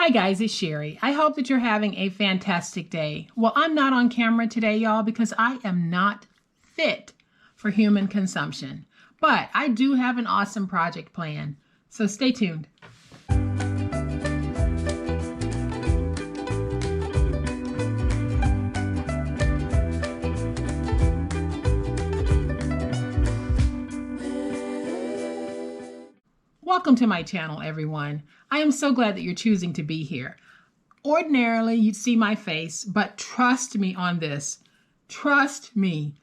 Hi guys, it's Sherry. I hope that you're having a fantastic day. Well, I'm not on camera today, y'all, because I am not fit for human consumption. But I do have an awesome project plan, so stay tuned. Welcome to my channel, everyone. I am so glad that you're choosing to be here. Ordinarily, you'd see my face, but trust me on this. Trust me,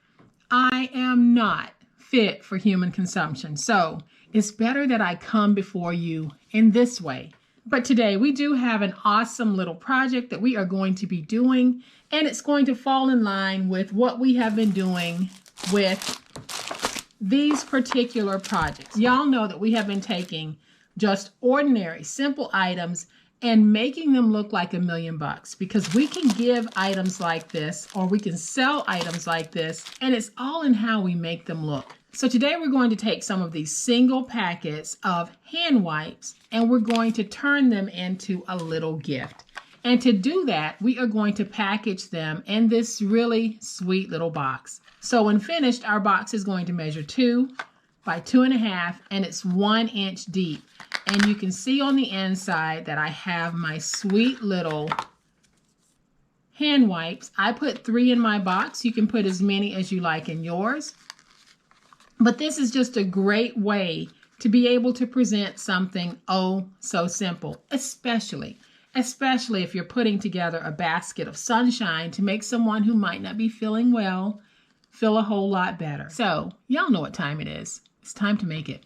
I am not fit for human consumption. So it's better that I come before you in this way. But today we do have an awesome little project that we are going to be doing, and it's going to fall in line with what we have been doing with these particular projects. Y'all know that we have been taking just ordinary, simple items and making them look like $1 million, because we can give items like this, or we can sell items like this, and it's all in how we make them look. So today we're going to take some of these single packets of hand wipes and we're going to turn them into a little gift. And to do that, we are going to package them in this really sweet little box. So when finished, our box is going to measure 2 by 2.5, and it's 1 inch deep. And you can see on the inside that I have my sweet little hand wipes. I put 3 in my box. You can put as many as you like in yours. But this is just a great way to be able to present something oh so simple, especially if you're putting together a basket of sunshine to make someone who might not be feeling well feel a whole lot better. So y'all know what time it is. It's time to make it.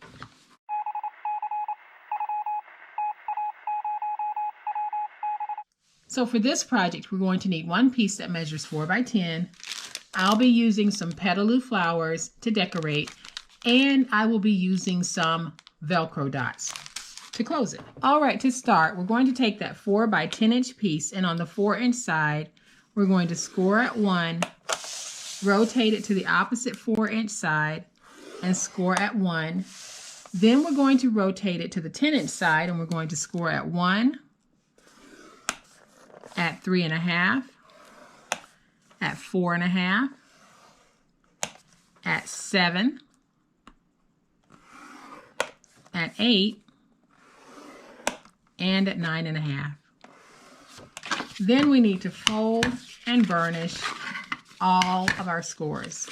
So for this project, we're going to need one piece that measures 4 by 10. I'll be using some Petaloo flowers to decorate, and I will be using some Velcro dots to close it. All right, to start, we're going to take that 4 by 10 inch piece, and on the 4 inch side, we're going to score at 1, rotate it to the opposite 4 inch side, and score at 1. Then we're going to rotate it to the 10 inch side, and we're going to score at 1, at 3.5, at 4.5, at 7, at 8, and at 9.5. Then we need to fold and burnish all of our scores.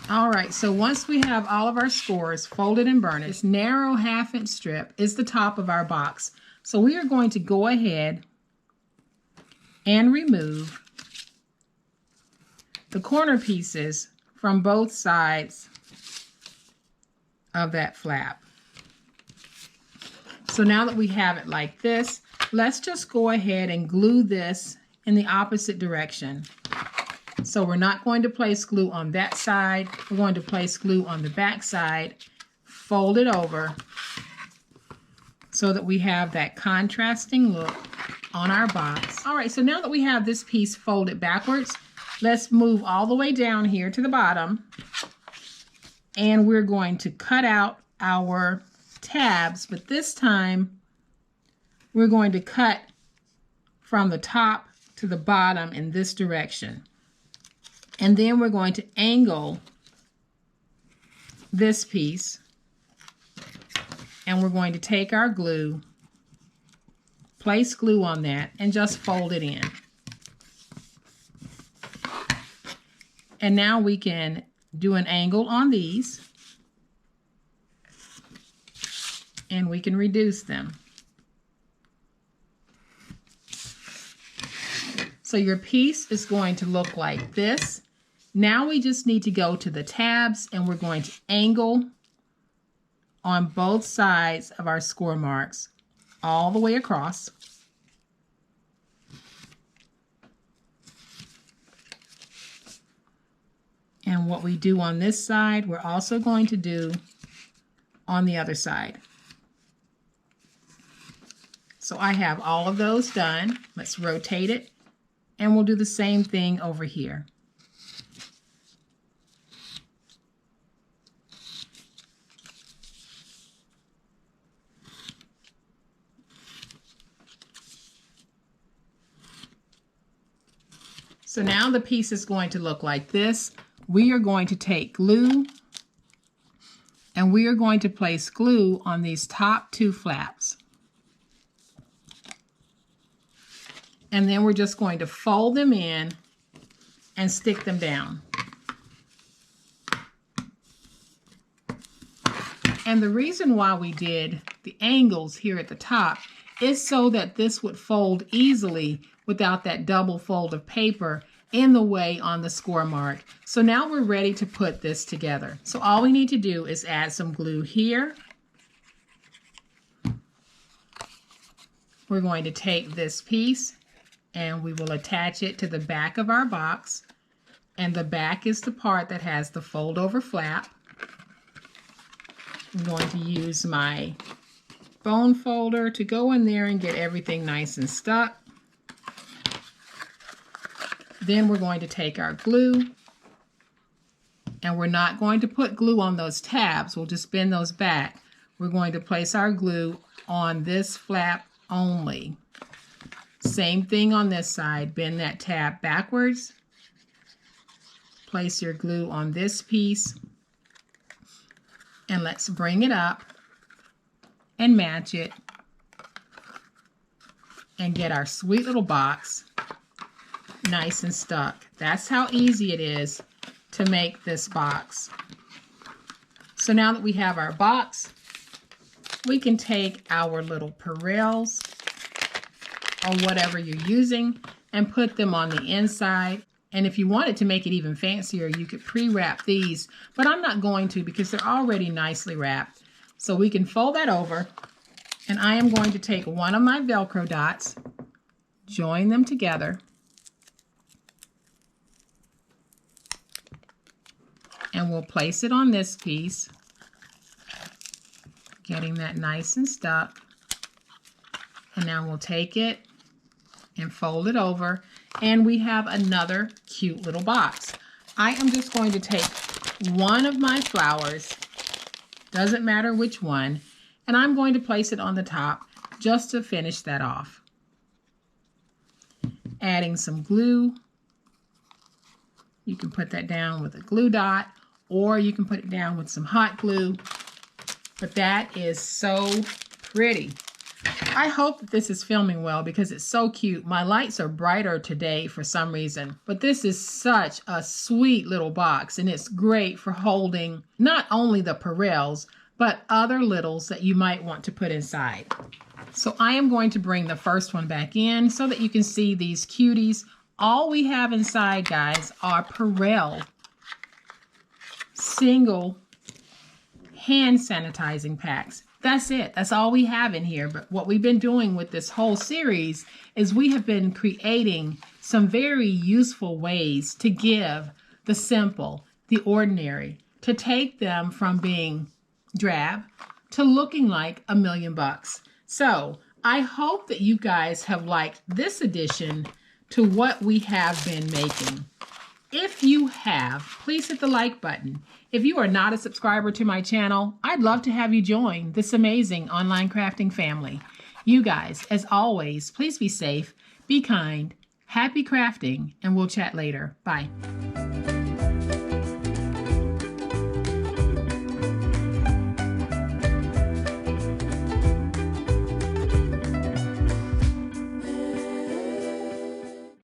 All right, so once we have all of our scores folded and burnished, this narrow 1/2 inch strip is the top of our box. So we are going to go ahead and remove the corner pieces from both sides of that flap. So now that we have it like this, let's just go ahead and glue this in the opposite direction. So we're not going to place glue on that side. We're going to place glue on the back side, fold it over so that we have that contrasting look on our box. All right, so now that we have this piece folded backwards, let's move all the way down here to the bottom, and we're going to cut out our tabs, but this time we're going to cut from the top to the bottom in this direction. And then we're going to angle this piece, and we're going to take our glue, place glue on that, and just fold it in. And now we can do an angle on these, and we can reduce them. So your piece is going to look like this. Now we just need to go to the tabs, and we're going to angle on both sides of our score marks all the way across. And what we do on this side, we're also going to do on the other side. So I have all of those done. Let's rotate it, and we'll do the same thing over here. So now the piece is going to look like this. We are going to take glue, and we are going to place glue on these top two flaps. And then we're just going to fold them in and stick them down. And the reason why we did the angles here at the top is so that this would fold easily without that double fold of paper in the way on the score mark. So now we're ready to put this together. So all we need to do is add some glue here. We're going to take this piece and we will attach it to the back of our box. And the back is the part that has the fold over flap. I'm going to use my bone folder to go in there and get everything nice and stuck. Then we're going to take our glue, and we're not going to put glue on those tabs. We'll just bend those back. We're going to place our glue on this flap only. Same thing on this side. Bend that tab backwards. Place your glue on this piece. And let's bring it up and match it and get our sweet little box nice and stuck. That's how easy it is to make this box. So now that we have our box, we can take our little Purells or whatever you're using and put them on the inside. And if you wanted to make it even fancier, you could pre-wrap these, but I'm not going to because they're already nicely wrapped. So we can fold that over, and I am going to take one of my Velcro dots, join them together, and we'll place it on this piece, getting that nice and stuck. And now we'll take it and fold it over, and we have another cute little box. I am just going to take one of my flowers, doesn't matter which one, and I'm going to place it on the top just to finish that off. Adding some glue. You can put that down with a glue dot, or you can put it down with some hot glue. But that is so pretty. I hope that this is filming well because it's so cute. My lights are brighter today for some reason, but this is such a sweet little box, and it's great for holding not only the Purells, but other littles that you might want to put inside. So I am going to bring the first one back in so that you can see these cuties. All we have inside, guys, are Purell single hand sanitizing packs. That's it. That's all we have in here. But what we've been doing with this whole series is we have been creating some very useful ways to give the simple, the ordinary, to take them from being drab to looking like $1 million bucks. So I hope that you guys have liked this addition to what we have been making. If you have, please hit the like button. If you are not a subscriber to my channel, I'd love to have you join this amazing online crafting family. You guys, as always, please be safe, be kind, happy crafting, and we'll chat later. Bye.